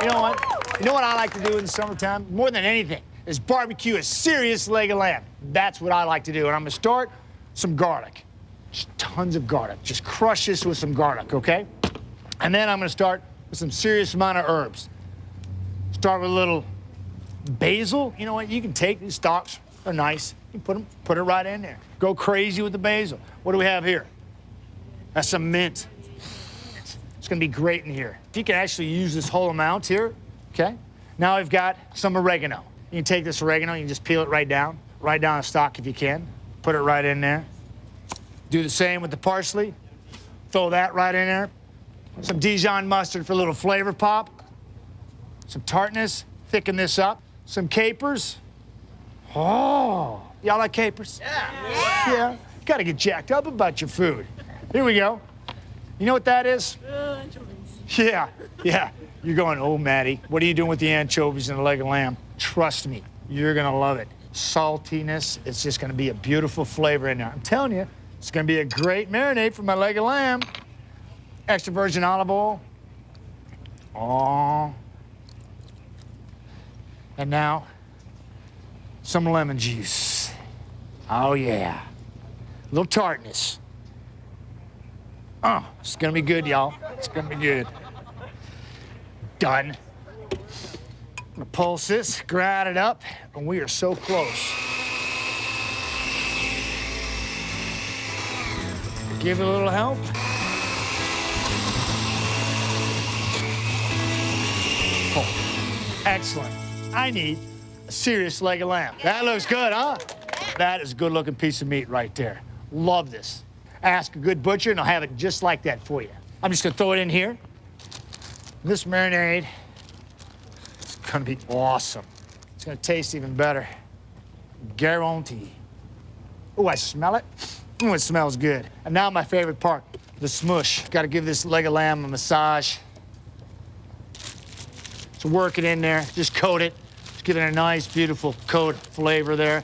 You know what? You know what I like to do in the summertime? More than anything is barbecue a serious leg of lamb. That's what I like to do. And I'm gonna start some garlic. Just tons of garlic. Just crush this with some garlic, okay? And then I'm gonna start with some serious amount of herbs. Start with a little basil. You know what? You can take these stalks. They're nice. You put it right in there. Go crazy with the basil. What do we have here? That's some mint. It's gonna be great in here. You can actually use this whole amount here, okay? Now I've got some oregano. You can take this oregano, you can just peel it right down the stalk if you can. Put it right in there. Do the same with the parsley. Throw that right in there. Some Dijon mustard for a little flavor pop. Some tartness, thicken this up. Some capers. Oh, y'all like capers? Yeah. Gotta get jacked up about your food. Here we go. You know what that is? Yeah. You're going, oh, Maddie, what are you doing with the anchovies and the leg of lamb? Trust me, you're gonna love it. Saltiness, it's just gonna be a beautiful flavor in there. I'm telling you, it's gonna be a great marinade for my leg of lamb. Extra virgin olive oil. Oh. And now, some lemon juice. Oh, yeah. A little tartness. Oh, it's gonna be good, y'all. It's gonna be good. Done. I'm gonna pulse this, grind it up, and we are so close. Give it a little help. Oh, excellent. I need a serious leg of lamb. That looks good, huh? That is a good-looking piece of meat right there. Love this. Ask a good butcher, and I'll have it just like that for you. I'm just gonna throw it in here. This marinade is gonna be awesome. It's gonna taste even better. Guarantee. Oh, I smell it. Oh, it smells good. And now my favorite part, the smush. Gotta give this leg of lamb a massage. So work it in there, just coat it. Just give it a nice, beautiful coat flavor there.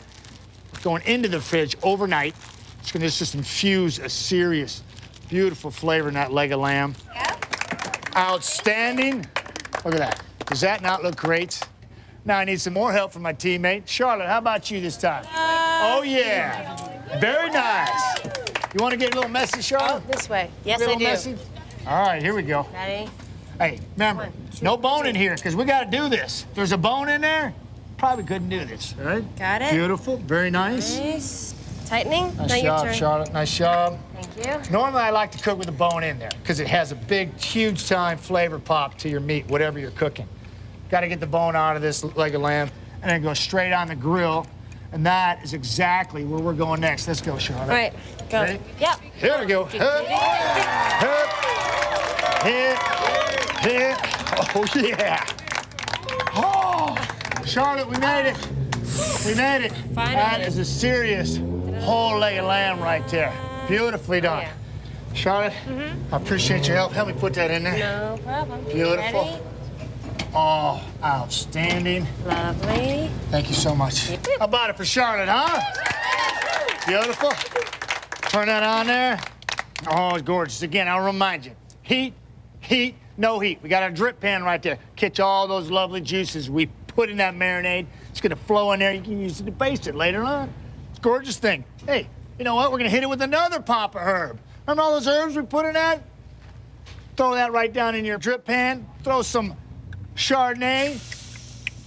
Going into the fridge overnight. It's gonna just infuse a serious, beautiful flavor in that leg of lamb. Yeah. Outstanding. Look at that. Does that not look great? Now I need some more help from my teammate. Charlotte, how about you this time? Oh, yeah. Very nice. You want to get a little messy, Charlotte? Oh, this way. Yes, I do. Messy? All right, here we go. Ready? Hey, remember, 1, 2, no bone in here, because we got to do this. If there's a bone in there, probably couldn't do this, all right? Got it. Beautiful, very nice. Nice. Tightening. Nice now your job, turn. Charlotte, nice job. Thank you. Normally, I like to cook with a bone in there, because it has a big, huge time flavor pop to your meat, whatever you're cooking. Got to get the bone out of this leg of lamb, and then go straight on the grill. And that is exactly where we're going next. Let's go, Charlotte. All right, go. Ready? Yep. Here we go. Hip, hip. Oh, yeah. Oh, Charlotte, we made it. We made it. Finally. That is a serious whole leg of lamb right there. Beautifully done. Yeah. Charlotte, I appreciate your help. Help me put that in there. No problem. Beautiful. Ready? Oh, outstanding. Lovely. Thank you so much. How about it for Charlotte, huh? Beautiful. Turn that on there. Oh, it's gorgeous. Again, I'll remind you, heat, no heat. We got our drip pan right there. Catch all those lovely juices we put in that marinade. It's gonna flow in there. You can use it to baste it later on. It's a gorgeous thing. Hey, you know what? We're gonna hit it with another pop of herb. Remember all those herbs we put in that? Throw that right down in your drip pan. Throw some Chardonnay.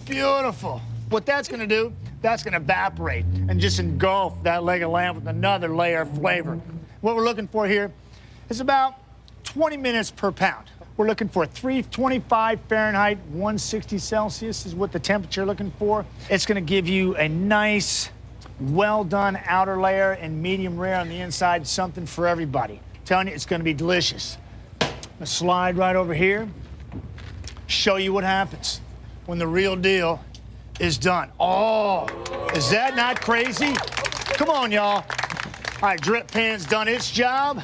Beautiful. What that's gonna do, that's gonna evaporate and just engulf that leg of lamb with another layer of flavor. What we're looking for here is about 20 minutes per pound. We're looking for 325 Fahrenheit, 160 Celsius is what the temperature looking for. It's gonna give you a nice, well-done outer layer and medium rare on the inside, something for everybody. I'm telling you, it's gonna be delicious. I'm gonna slide right over here, show you what happens when the real deal is done. Oh, is that not crazy? Come on, y'all. All right, drip pan's done its job.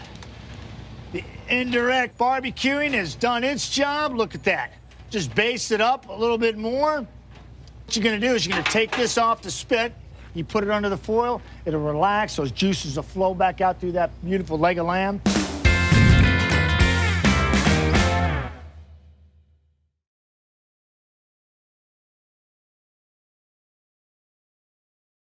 The indirect barbecuing has done its job. Look at that. Just baste it up a little bit more. What you're gonna do is you're gonna take this off the spit, you put it under the foil, it'll relax, those juices will flow back out through that beautiful leg of lamb.